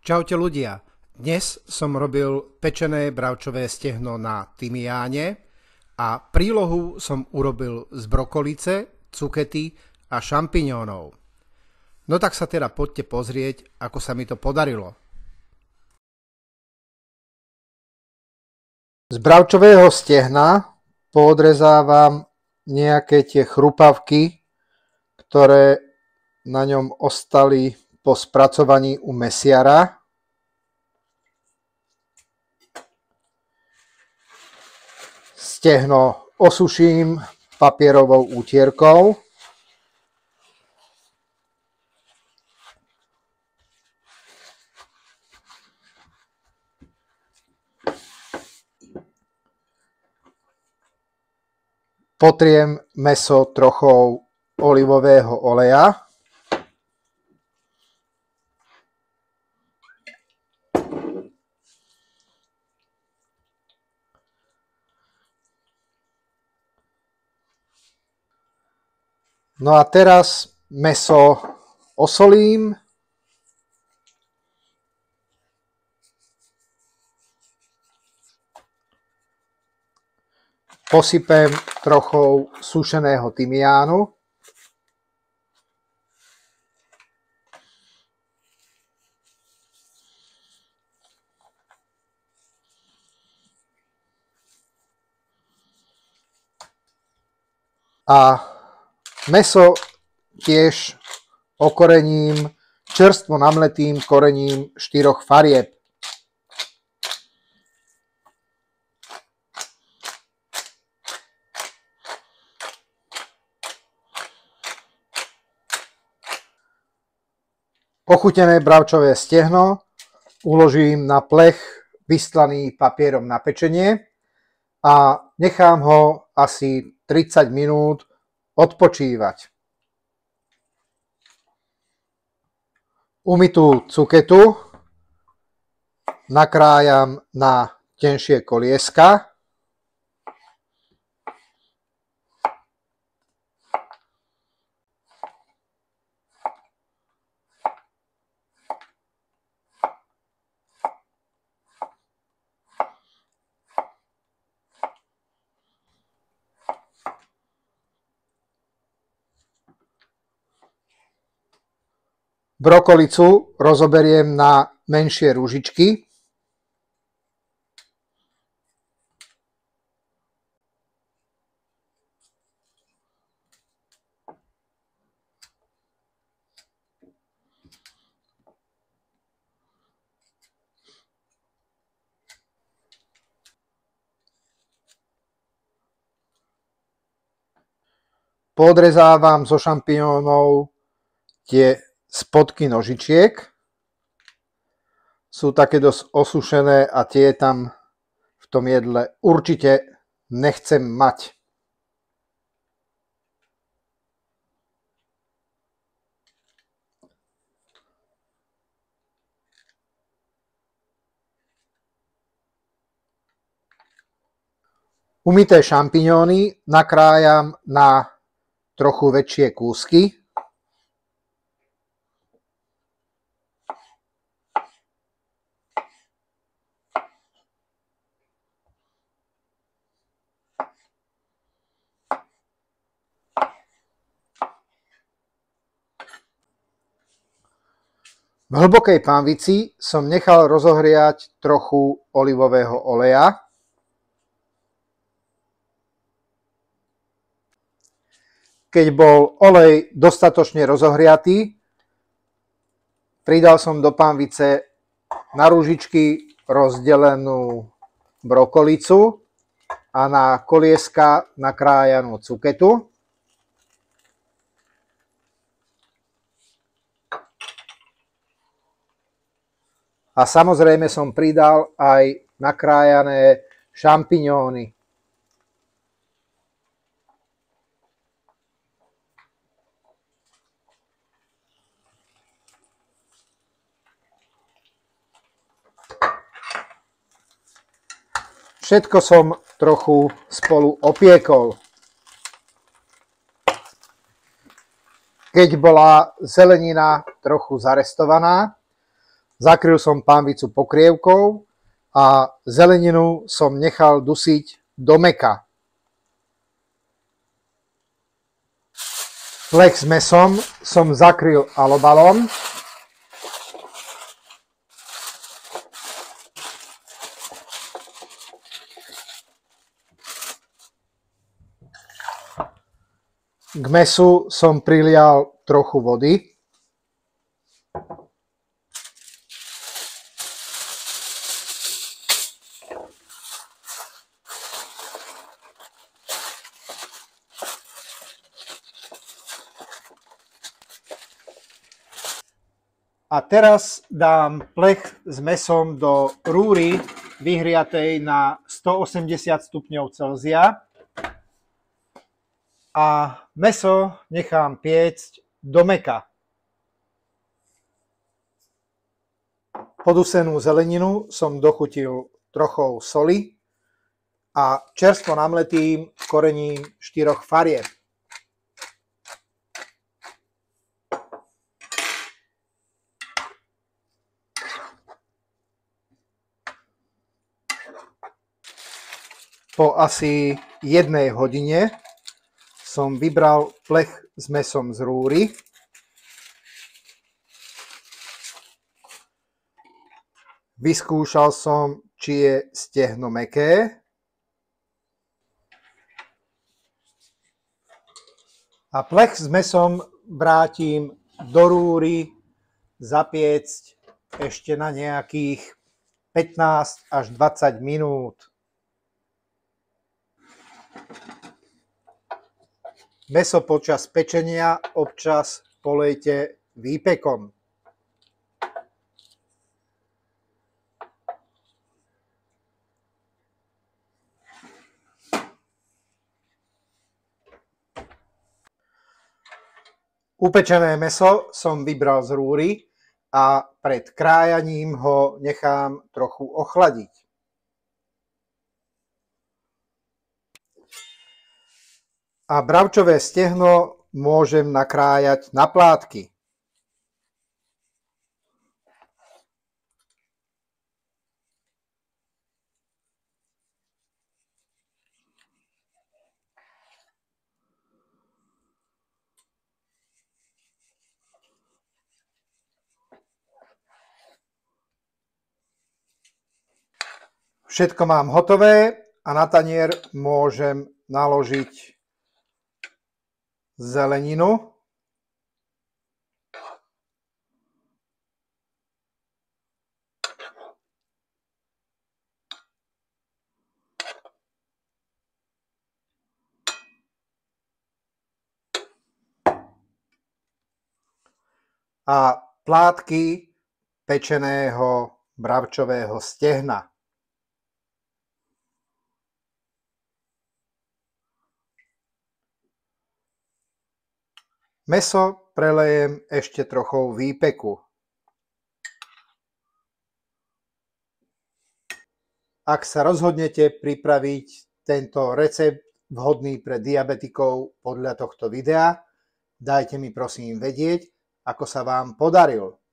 Čaute ľudia, dnes som robil pečené bravčové stehno na tymiáne a prílohu som urobil z brokolice, cukety a šampiňónov. No tak sa teda poďte pozrieť, ako sa mi to podarilo. Z bravčového stehna poodrezávam nejaké tie chrupavky, ktoré na ňom ostali po spracovaní u mesiara. Stehno osuším papierovou útierkou. Potriem mäso trochou olivového oleja. No a teraz mäso osolím. Posypem trochou sušeného tymiánu. A mäso tiež okorením čerstvo namletým korením 4 farieb. Ochutené bravčové stehno uložím na plech vystlaný papierom na pečenie a nechám ho asi 30 minút odpočívať. Umytú cuketu nakrájam na tenšie kolieska. Brokolicu rozoberiem na menšie ružičky. Podrezávam zo šampiónov tie spodky nožičiek. Sú také dosť osušené a tie tam v tom jedle určite nechcem mať. Umyté šampiňóny nakrájam na trochu väčšie kúsky. V hlbokej pánvici som nechal rozohriať trochu olivového oleja. Keď bol olej dostatočne rozohriatý, pridal som do pánvice na ružičky rozdelenú brokolicu a na kolieska nakrájanú cuketu. A samozrejme som pridal aj nakrájané šampiňóny. Všetko som trochu spolu opiekol. Keď bola zelenina trochu zarestovaná, Zakryl som pánvicu pokrievkou a zeleninu som nechal dusiť do mäka. Plech s mäsom som zakryl alobalom. K mäsu som prilial trochu vody. A teraz dám plech s mäsom do rúry vyhriatej na 180 stupňov Celzia a mäso nechám piecť do mäka. Podusenú zeleninu som dochutil trochou soli a čerstvo namletým korením 4 farieb. Po asi 1 hodine som vybral plech s mäsom z rúry. Vyskúšal som, či je stehno mäkké. A plech s mäsom vrátim do rúry zapiecť ešte na nejakých 15 až 20 minút. Mäso počas pečenia občas polejte výpekom. Upečené mäso som vybral z rúry a pred krájaním ho nechám trochu ochladiť. A bravčové stehno môžem nakrájať na plátky. Všetko mám hotové a na tanier môžem naložiť zeleninu. A plátky pečeného bravčového stehna. Mäso prelejem ešte trochou výpeku. Ak sa rozhodnete pripraviť tento recept vhodný pre diabetikov podľa tohto videa, dajte mi prosím vedieť, ako sa vám podaril.